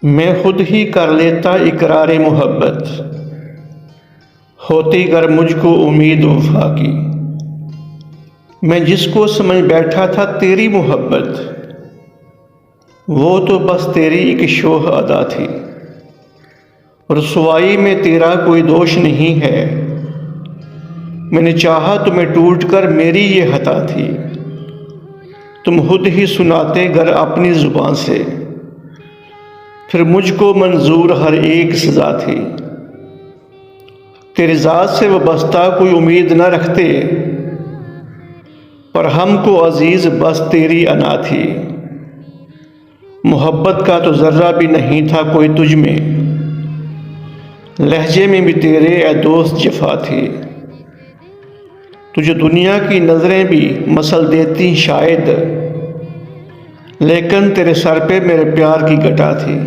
میں خود ہی کر لیتا اقرار محبت، ہوتی گر مجھ کو امید وفا کی۔ میں جس کو سمجھ بیٹھا تھا تیری محبت، وہ تو بس تیری ایک شوخ ادا تھی۔ رسوائی میں تیرا کوئی دوش نہیں ہے، میں نے چاہا تمہیں ٹوٹ کر میری یہ خطا تھی۔ تم خود ہی سناتے گر اپنی زبان سے، پھر مجھ کو منظور ہر ایک سزا تھی۔ تیری ذات سے وابستہ کوئی امید نہ رکھتے، پر ہم کو عزیز بس تیری انا تھی۔ محبت کا تو ذرہ بھی نہیں تھا کوئی تجھ میں، لہجے میں بھی تیرے اے دوست جفا تھی۔ تجھے دنیا کی نظریں بھی مثل دیتی شاید، لیکن تیرے سر پہ میرے پیار کی گٹا تھی۔